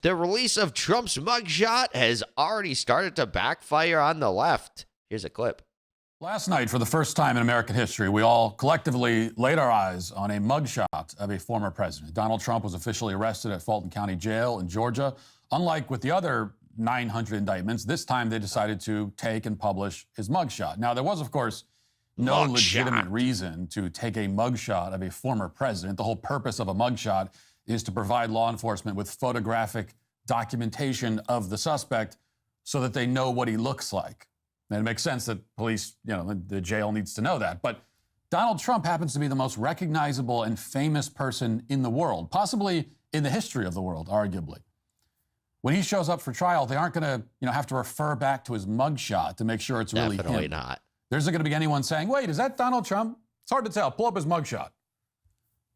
The release of Trump's mugshot has already started to backfire on the left. Here's a clip. Last night, for the first time in American history, we all collectively laid our eyes on a mugshot of a former president. Donald Trump was officially arrested at Fulton County Jail in Georgia. Unlike with the other 900 indictments, this time they decided to take and publish his mugshot. Now, there was, of course, no legitimate reason to take a mugshot of a former president. The whole purpose of a mugshot is to provide law enforcement with photographic documentation of the suspect so that they know what he looks like. And it makes sense that police, the jail needs to know that. But Donald Trump happens to be the most recognizable and famous person in the world, possibly in the history of the world, arguably. When he shows up for trial, they aren't going to, have to refer back to his mugshot to make sure it's really him. Definitely not. There isn't going to be anyone saying, wait, is that Donald Trump? It's hard to tell. Pull up his mugshot.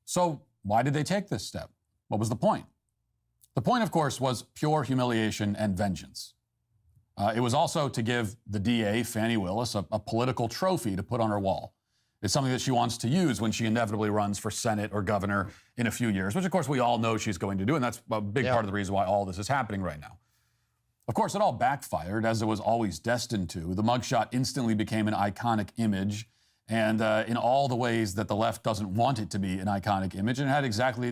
So why did they take this step? What was the point? The point, of course, was pure humiliation and vengeance. It was also to give the DA, Fani Willis, a political trophy to put on her wall. It's something that she wants to use when she inevitably runs for Senate or governor in a few years, which, of course, we all know she's going to do, and that's a big part of the reason why all this is happening right now. Of course, it all backfired, as it was always destined to. The mugshot instantly became an iconic image, and in all the ways that the left doesn't want it to be an iconic image, and it had exactly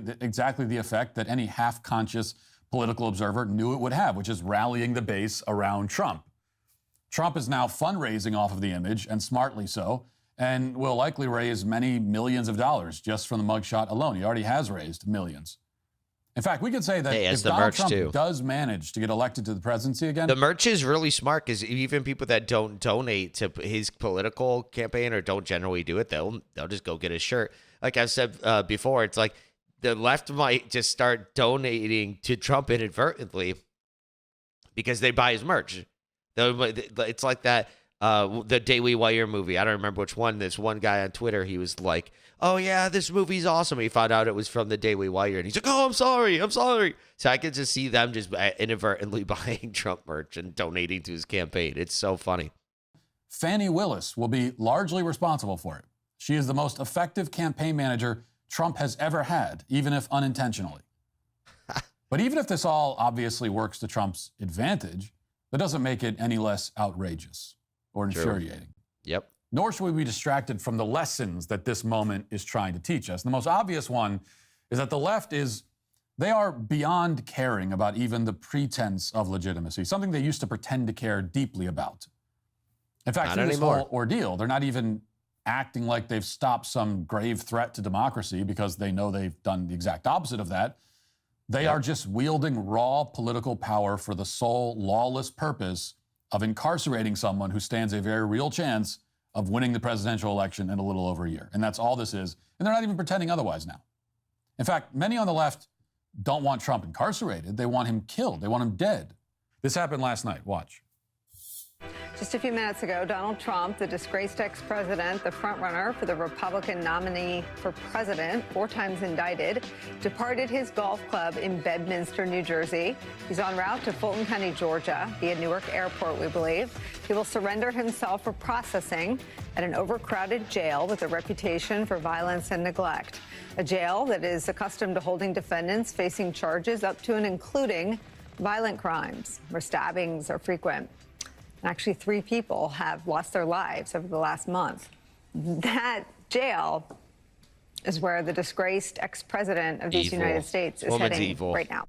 the effect that any half-conscious political observer knew it would have, which is rallying the base around Trump. Trump is now fundraising off of the image, and smartly so, and will likely raise many millions of dollars just from the mugshot alone. He already has raised millions. In fact, we could say that if Donald Trump does manage to get elected to the presidency again... The merch is really smart because even people that don't donate to his political campaign or don't generally do it, they'll just go get a shirt. Like I said before, it's like the left might just start donating to Trump inadvertently because they buy his merch. It's like that, the Daily Wire movie. I don't remember which one. This one guy on Twitter, he was like, oh, yeah, this movie's awesome. He found out it was from the Daily Wire, and he's like, oh, I'm sorry. So I could just see them just inadvertently buying Trump merch and donating to his campaign. It's so funny. Fani Willis will be largely responsible for it. She is the most effective campaign manager Trump has ever had, even if unintentionally. But even if this all obviously works to Trump's advantage, that doesn't make it any less outrageous or infuriating. Yep. Nor should we be distracted from the lessons that this moment is trying to teach us. And the most obvious one is that the left they are beyond caring about even the pretense of legitimacy, something they used to pretend to care deeply about. In fact, through this whole ordeal, they're not even acting like they've stopped some grave threat to democracy because they know they've done the exact opposite of that. They are just wielding raw political power for the sole lawless purpose of incarcerating someone who stands a very real chance of winning the presidential election in a little over a year. And that's all this is. And they're not even pretending otherwise now. In fact, many on the left don't want Trump incarcerated. They want him killed. They want him dead. This happened last night. Watch. Just a few minutes ago, Donald Trump, the disgraced ex-president, the frontrunner for the Republican nominee for president, 4 times indicted, departed his golf club in Bedminster, New Jersey. He's en route to Fulton County, Georgia, via Newark Airport, we believe. He will surrender himself for processing at an overcrowded jail with a reputation for violence and neglect. A jail that is accustomed to holding defendants facing charges up to and including violent crimes, where stabbings are frequent. Actually, 3 people have lost their lives over the last month. That jail is where the disgraced ex-president of the United States is heading right now.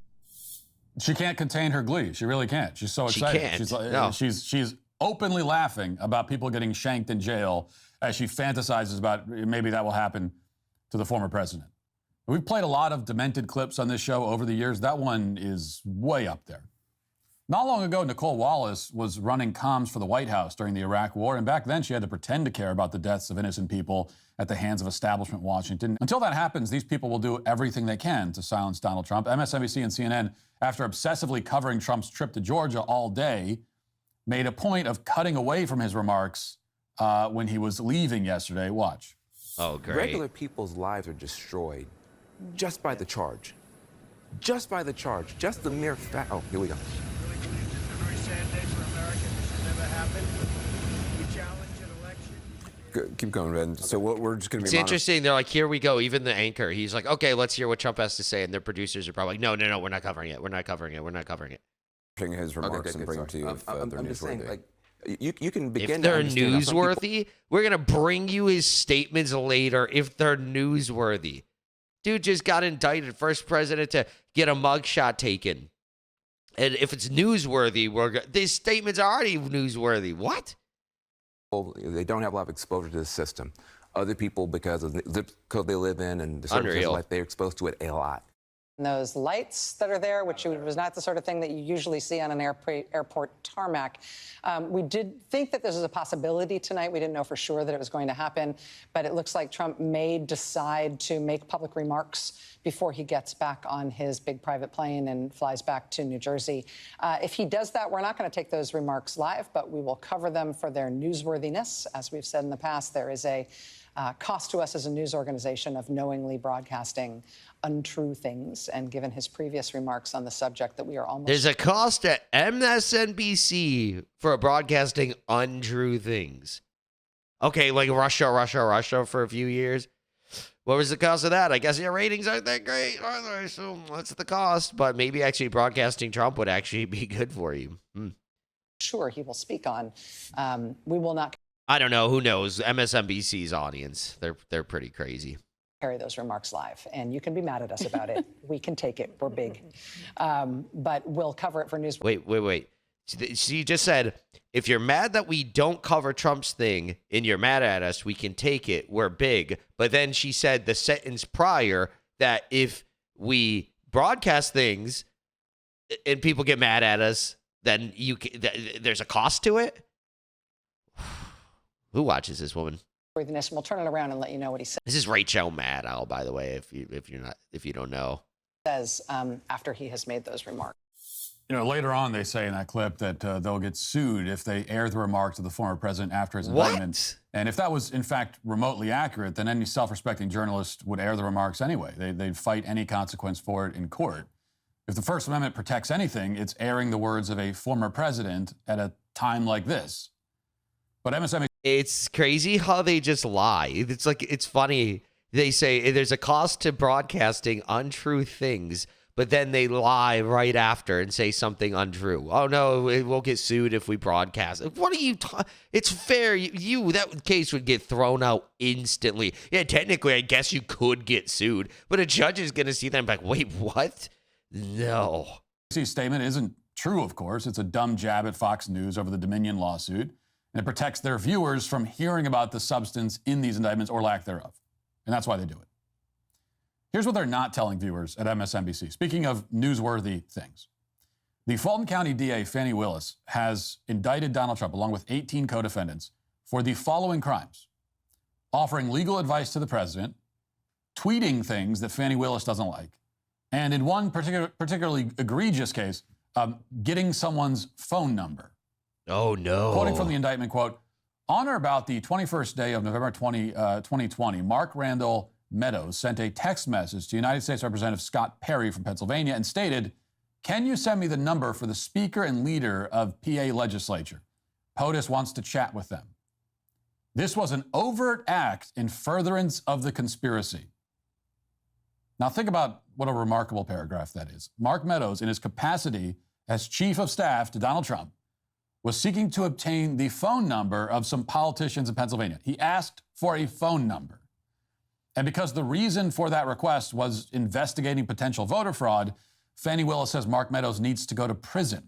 She can't contain her glee. She really can't. She's so excited. She's openly laughing about people getting shanked in jail as she fantasizes about maybe that will happen to the former president. We've played a lot of demented clips on this show over the years. That one is way up there. Not long ago, Nicole Wallace was running comms for the White House during the Iraq War, and back then she had to pretend to care about the deaths of innocent people at the hands of establishment Washington. Until that happens, these people will do everything they can to silence Donald Trump. MSNBC and CNN, after obsessively covering Trump's trip to Georgia all day, made a point of cutting away from his remarks when he was leaving yesterday. Watch. Oh, great. Regular people's lives are destroyed just by the charge. Just by the charge. Just the mere fact. Oh, here we go. Keep going, Ben. So we're just going to be. It's interesting. They're like, here we go. Even the anchor, he's like, okay, let's hear what Trump has to say. And their producers are probably like, no, we're not covering it. We're not covering it. We're not covering it. His remarks and bring them to you if they're I'm just saying, newsworthy. like, you can begin. If they're to understand how some people- newsworthy, we're gonna bring you his statements later. If they're newsworthy, dude just got indicted, first president to get a mugshot taken. And if it's newsworthy, these statements are already newsworthy. What? They don't have a lot of exposure to the system. Other people, because of the zip code they live in and the circumstances of life, they're exposed to it a lot. Those lights that are there, which was not the sort of thing that you usually see on an airport tarmac. We did think that this was a possibility tonight. We didn't know for sure that it was going to happen, but it looks like Trump may decide to make public remarks before he gets back on his big private plane and flies back to New Jersey. If he does that, we're not going to take those remarks live, but we will cover them for their newsworthiness. As we've said in the past, there is a cost to us as a news organization of knowingly broadcasting untrue things, and given his previous remarks on the subject that we are almost... There's a cost at MSNBC for broadcasting untrue things. Okay, like Russia for a few years. What was the cost of that? I guess your ratings aren't that great, are they? So what's the cost? But maybe actually broadcasting Trump would actually be good for you. Sure, he will speak on. We will not... I don't know. Who knows? MSNBC's audience. They're pretty crazy. Carry those remarks live, and you can be mad at us about it. We can take it. We're big. But we'll cover it for news. Wait. She just said, if you're mad that we don't cover Trump's thing and you're mad at us, we can take it. We're big. But then she said the sentence prior that if we broadcast things and people get mad at us, then there's a cost to it. Who watches this woman? We'll turn it around and let you know what he says. This is Rachel Maddow, by the way, if you don't know. Says after he has made those remarks. You know, later on they say in that clip that they'll get sued if they air the remarks of the former president after his indictment. And if that was in fact remotely accurate, then any self-respecting journalist would air the remarks anyway. They'd fight any consequence for it in court. If the First Amendment protects anything, it's airing the words of a former president at a time like this. But MSNBC... It's crazy how they just lie. It's like, it's funny. They say there's a cost to broadcasting untrue things, but then they lie right after and say something untrue. Oh, no, we'll get sued if we broadcast. What are you It's fair. That case would get thrown out instantly. Yeah, technically, I guess you could get sued, but a judge is going to see them like, wait, what? No. MSNBC's statement isn't true, of course. It's a dumb jab at Fox News over the Dominion lawsuit. And it protects their viewers from hearing about the substance in these indictments or lack thereof. And that's why they do it. Here's what they're not telling viewers at MSNBC. Speaking of newsworthy things, the Fulton County DA, Fani Willis, has indicted Donald Trump along with 18 co-defendants for the following crimes: offering legal advice to the president, tweeting things that Fani Willis doesn't like, and in one particularly egregious case, getting someone's phone number. Oh, no. Quoting from the indictment, quote, on or about the 21st day of November 2020, Mark Randall Meadows sent a text message to United States Representative Scott Perry from Pennsylvania and stated, can you send me the number for the Speaker and leader of PA legislature? POTUS wants to chat with them. This was an overt act in furtherance of the conspiracy. Now think about what a remarkable paragraph that is. Mark Meadows, in his capacity as chief of staff to Donald Trump, was seeking to obtain the phone number of some politicians in Pennsylvania. He asked for a phone number. And because the reason for that request was investigating potential voter fraud, Fani Willis says Mark Meadows needs to go to prison.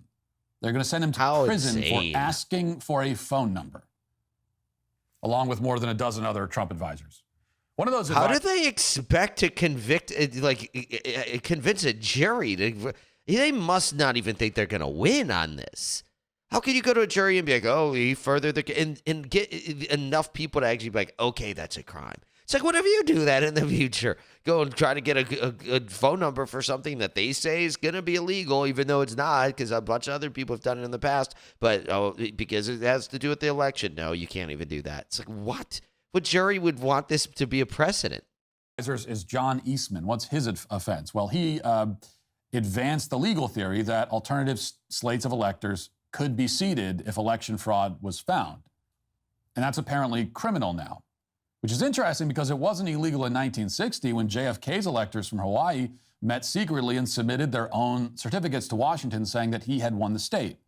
They're going to send him to prison for asking for a phone number, along with more than a dozen other Trump advisors. One of those. How do they expect to convince a jury? They must not even think they're going to win on this. How can you go to a jury and be like, oh, he furthered and get enough people to actually be like, okay, that's a crime. It's like, whenever you do that in the future, go and try to get a phone number for something that they say is going to be illegal, even though it's not, because a bunch of other people have done it in the past, but because it has to do with the election. No, you can't even do that. It's like, what? What jury would want this to be a precedent? Is John Eastman. What's his offense? Well, he advanced the legal theory that alternative slates of electors could be seated if election fraud was found. And that's apparently criminal now, which is interesting because it wasn't illegal in 1960 when JFK's electors from Hawaii met secretly and submitted their own certificates to Washington saying that he had won the state.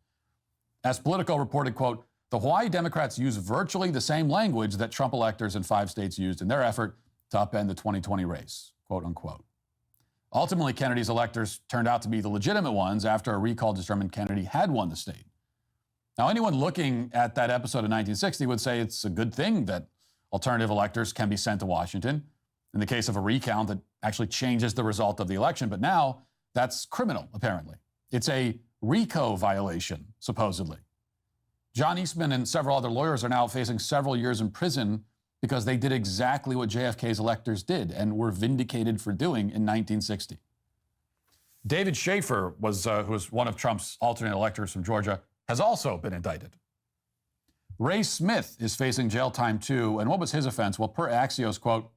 As Politico reported, quote, the Hawaii Democrats use virtually the same language that Trump electors in 5 states used in their effort to upend the 2020 race, quote unquote. Ultimately, Kennedy's electors turned out to be the legitimate ones after a recall determined Kennedy had won the state. Now, anyone looking at that episode of 1960 would say it's a good thing that alternative electors can be sent to Washington in the case of a recount that actually changes the result of the election. But now that's criminal, apparently. It's a RICO violation, supposedly. John Eastman and several other lawyers are now facing several years in prison because they did exactly what JFK's electors did and were vindicated for doing in 1960. David Schaefer, who was one of Trump's alternate electors from Georgia, has also been indicted. Ray Smith is facing jail time too, and what was his offense? Well, per Axios, quote,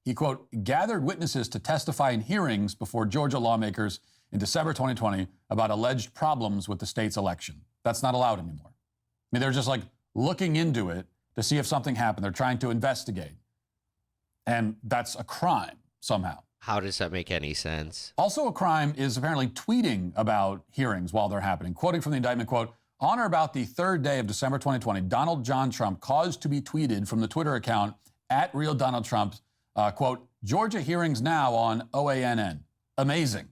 he, quote, gathered witnesses to testify in hearings before Georgia lawmakers in December 2020 about alleged problems with the state's election. That's not allowed anymore. I mean, they're just like looking into it to see if something happened. They're trying to investigate. And that's a crime somehow. How does that make any sense? Also a crime is apparently tweeting about hearings while they're happening. Quoting from the indictment, quote, on or about the 3rd day of December 2020, Donald John Trump caused to be tweeted from the Twitter account @RealDonaldTrump, quote, Georgia hearings now on OANN. Amazing.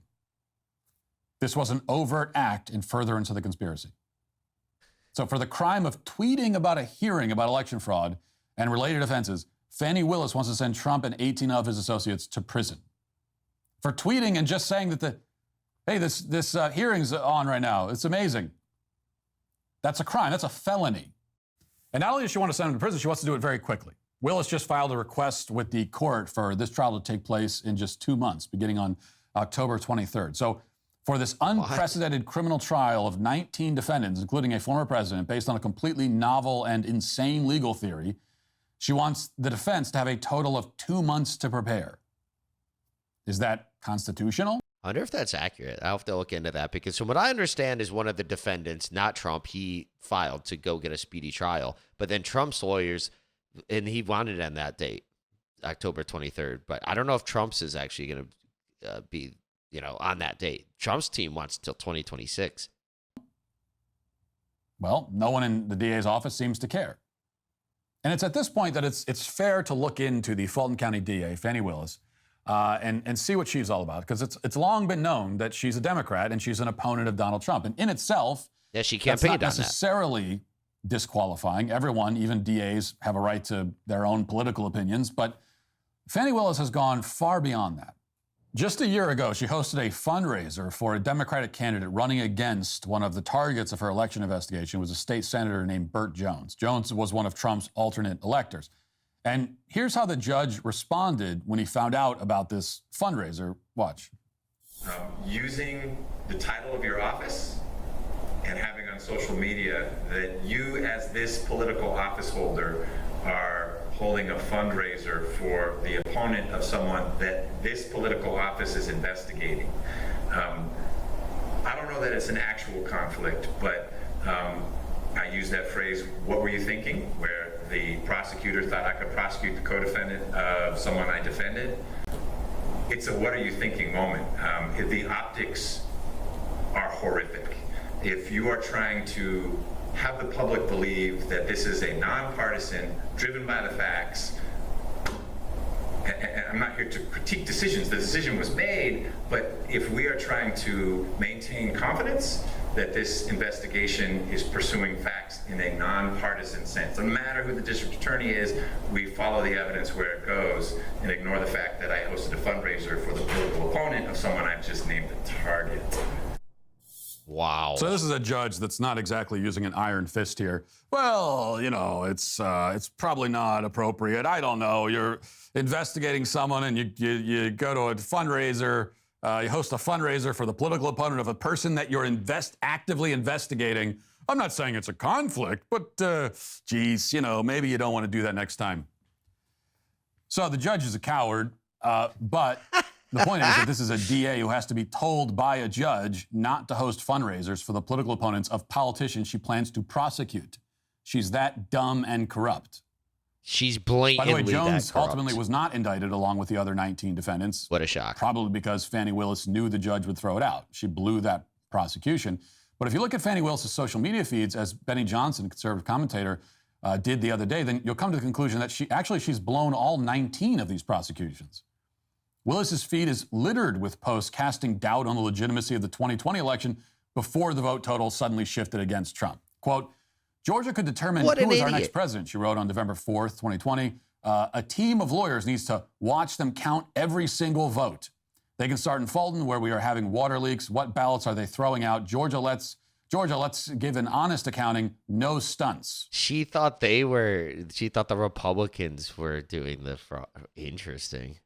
This was an overt act in furtherance of the conspiracy. So for the crime of tweeting about a hearing about election fraud and related offenses, Fani Willis wants to send Trump and 18 of his associates to prison. For tweeting and just saying that this hearing's on right now. It's amazing. That's a crime. That's a felony. And not only does she want to send him to prison, she wants to do it very quickly. Willis just filed a request with the court for this trial to take place in just 2 months, beginning on October 23rd. So for this unprecedented criminal trial of 19 defendants, including a former president, based on a completely novel and insane legal theory, she wants the defense to have a total of 2 months to prepare. Is that constitutional? I wonder if that's accurate. I'll have to look into that because from what I understand is one of the defendants, not Trump, he filed to go get a speedy trial. But then Trump's lawyers, and he wanted it on that date, October 23rd. But I don't know if Trump's is actually going to be, on that date. Trump's team wants till 2026. Well, no one in the DA's office seems to care. And it's at this point that it's fair to look into the Fulton County DA, Fani Willis, and see what she's all about. Because it's long been known that she's a Democrat and she's an opponent of Donald Trump. And in itself, she that's campaigned not on that. necessarily disqualifying. Everyone, even DAs, have a right to their own political opinions. But Fani Willis has gone far beyond that. Just a year ago, she hosted a fundraiser for a Democratic candidate running against one of the targets of her election investigation, was a state senator named Burt Jones. Jones was one of Trump's alternate electors. And here's how the judge responded when he found out about this fundraiser. Watch. Using the title of your office and having on social media that you, as this political office holder, are holding a fundraiser for the opponent of someone that this political office is investigating. I don't know that it's an actual conflict, but I use that phrase, what were you thinking? Where the prosecutor thought I could prosecute the co-defendant of someone I defended. It's a what are you thinking moment. The optics are horrific. If you are trying to have the public believe that this is a nonpartisan, driven by the facts, and I'm not here to critique decisions, the decision was made, but if we are trying to maintain confidence that this investigation is pursuing facts in a nonpartisan sense, no matter who the district attorney is, we follow the evidence where it goes and ignore the fact that I hosted a fundraiser for the political opponent of someone I've just named a target. Wow. So this is a judge that's not exactly using an iron fist here. Well, it's probably not appropriate. I don't know. You're investigating someone and you go to a fundraiser, you host a fundraiser for the political opponent of a person that you're actively investigating. I'm not saying it's a conflict, but maybe you don't want to do that next time. So the judge is a coward, but the point is that this is a DA who has to be told by a judge not to host fundraisers for the political opponents of politicians she plans to prosecute. She's that dumb and corrupt. She's blatantly. By the way, Jones that corrupt. ultimately was not indicted along with the other 19 defendants. What a shock. Probably because Fani Willis knew the judge would throw it out. She blew that prosecution. But if you look at Fani Willis's social media feeds, as Benny Johnson, conservative commentator, did the other day, then you'll come to the conclusion that she's blown all 19 of these prosecutions. Willis's feed is littered with posts casting doubt on the legitimacy of the 2020 election before the vote total suddenly shifted against Trump. Quote, Georgia could determine who is our next president, she wrote on November 4th, 2020. A team of lawyers needs to watch them count every single vote. They can start in Fulton, where we are having water leaks. What ballots are they throwing out? Georgia, let's give an honest accounting, no stunts. She thought the Republicans were doing the fraud. Interesting.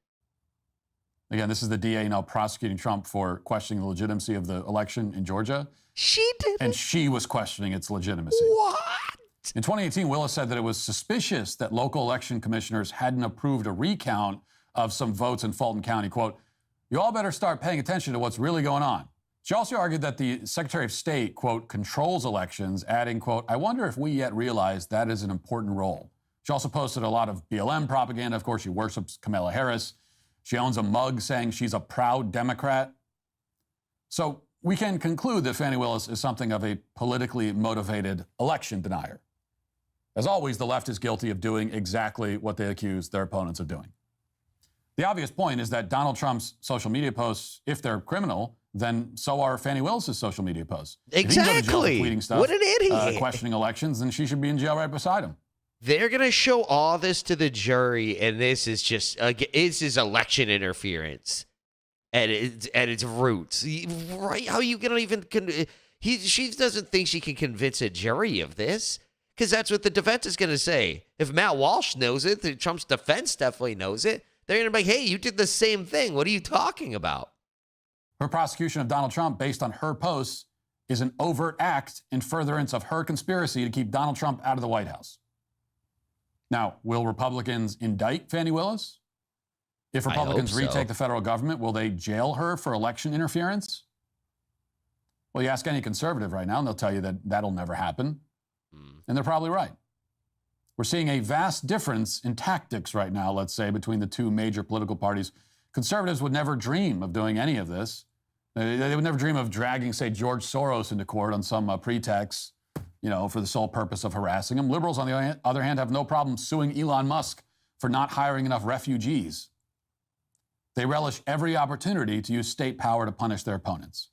Again, this is the DA now prosecuting Trump for questioning the legitimacy of the election in Georgia. She did. And she was questioning its legitimacy. What? In 2018, Willis said that it was suspicious that local election commissioners hadn't approved a recount of some votes in Fulton County. Quote, you all better start paying attention to what's really going on. She also argued that the Secretary of State, quote, controls elections, adding, quote, I wonder if we yet realize that is an important role. She also posted a lot of BLM propaganda. Of course, she worships Kamala Harris. She owns a mug saying she's a proud Democrat. So we can conclude that Fani Willis is something of a politically motivated election denier. As always, the left is guilty of doing exactly what they accuse their opponents of doing. The obvious point is that Donald Trump's social media posts, if they're criminal, then so are Fani Willis's social media posts. Exactly. If he can go to jail for tweeting stuff, what an idiot. Questioning elections, then she should be in jail right beside him. They're going to show all this to the jury, and this is just this is election interference at its roots. Right? How are you going to even she doesn't think she can convince a jury of this, because that's what the defense is going to say. If Matt Walsh knows it, Trump's defense definitely knows it. They're going to be like, hey, you did the same thing. What are you talking about? Her prosecution of Donald Trump based on her posts is an overt act in furtherance of her conspiracy to keep Donald Trump out of the White House. Now, will Republicans indict Fani Willis? If Republicans retake the federal government, will they jail her for election interference? Well, you ask any conservative right now, and they'll tell you that that'll never happen. And they're probably right. We're seeing a vast difference in tactics right now, let's say, between the two major political parties. Conservatives would never dream of doing any of this. They would never dream of dragging, say, George Soros into court on some pretext, for the sole purpose of harassing him. Liberals, on the other hand, have no problem suing Elon Musk for not hiring enough refugees. They relish every opportunity to use state power to punish their opponents.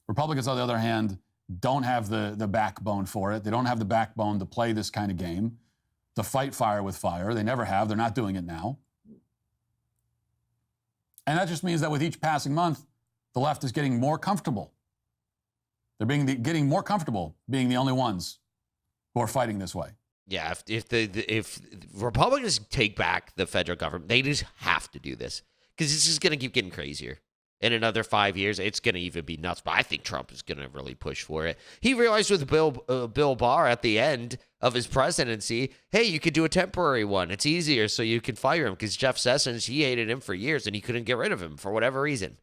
Republicans, on the other hand, don't have the backbone for it. They don't have the backbone to play this kind of game, to fight fire with fire. They never have. They're not doing it now. And that just means that with each passing month, the left is getting more comfortable. They're getting more comfortable being the only ones who are fighting this way. Yeah, if Republicans take back the federal government, they just have to do this, because this is going to keep getting crazier. In another 5 years, it's going to even be nuts. But I think Trump is going to really push for it. He realized with Bill Barr at the end of his presidency, hey, you could do a temporary one. It's easier, so you can fire him, because Jeff Sessions, he hated him for years, and he couldn't get rid of him for whatever reason.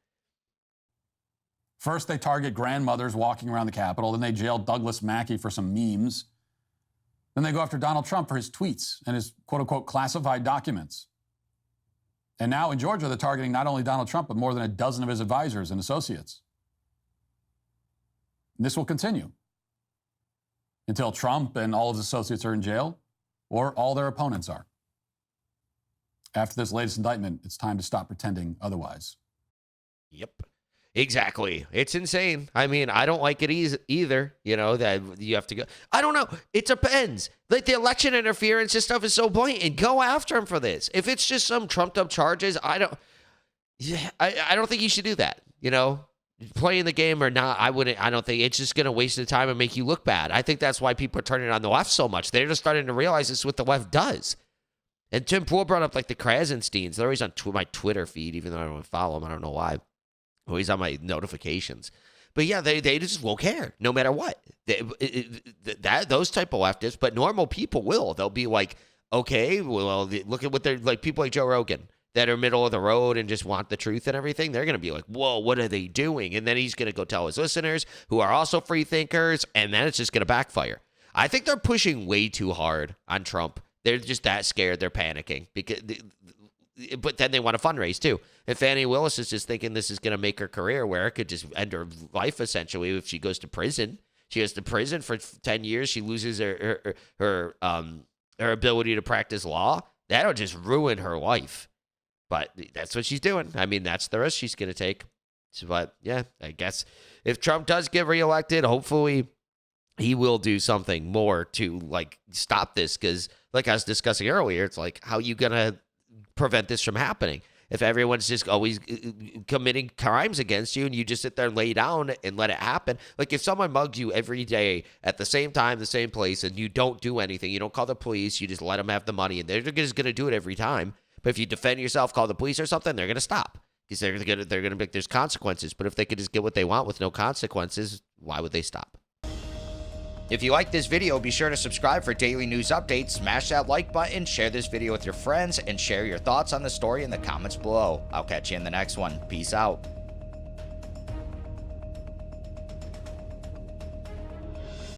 First, they target grandmothers walking around the Capitol. Then they jail Douglas Mackey for some memes. Then they go after Donald Trump for his tweets and his quote-unquote classified documents. And now in Georgia, they're targeting not only Donald Trump, but more than a dozen of his advisors and associates. And this will continue until Trump and all of his associates are in jail, or all their opponents are. After this latest indictment, it's time to stop pretending otherwise. Yep. Exactly. It's insane. I mean, I don't like it either, that you have to go. I don't know. It depends. Like, the election interference and stuff is so blatant. Go after him for this. If it's just some trumped up charges, I don't think you should do that. Playing the game or not, I don't think it's just going to waste the time and make you look bad. I think that's why people are turning on the left so much. They're just starting to realize this is what the left does. And Tim Pool brought up like the Krasensteins. They're always on my Twitter feed, even though I don't follow them. I don't know why. Always on my notifications. But yeah, they just won't care no matter what. Those type of leftists, but normal people will. They'll be like, okay, well, look at what they're like. People like Joe Rogan that are middle of the road and just want the truth and everything. They're going to be like, whoa, what are they doing? And then he's going to go tell his listeners who are also free thinkers, and then it's just going to backfire. I think they're pushing way too hard on Trump. They're just that scared. They're panicking but then they want to fundraise too. If Fani Willis is just thinking this is going to make her career, where it could just end her life essentially if she goes to prison. She goes to prison for 10 years. She loses her ability to practice law. That'll just ruin her life. But that's what she's doing. I mean, that's the risk she's going to take. But yeah, I guess if Trump does get reelected, hopefully he will do something more to like stop this. Because like I was discussing earlier, it's like, how are you going to prevent this from happening? If everyone's just always committing crimes against you and you just sit there and lay down and let it happen. Like if someone mugs you every day at the same time, the same place, and you don't do anything, you don't call the police, you just let them have the money, and they're just going to do it every time. But if you defend yourself, call the police or something, they're going to stop because they're going to make there's consequences. But if they could just get what they want with no consequences, why would they stop? If you like this video, be sure to subscribe for daily news updates, smash that like button, share this video with your friends, and share your thoughts on the story in the comments below. I'll catch you in the next one. Peace out.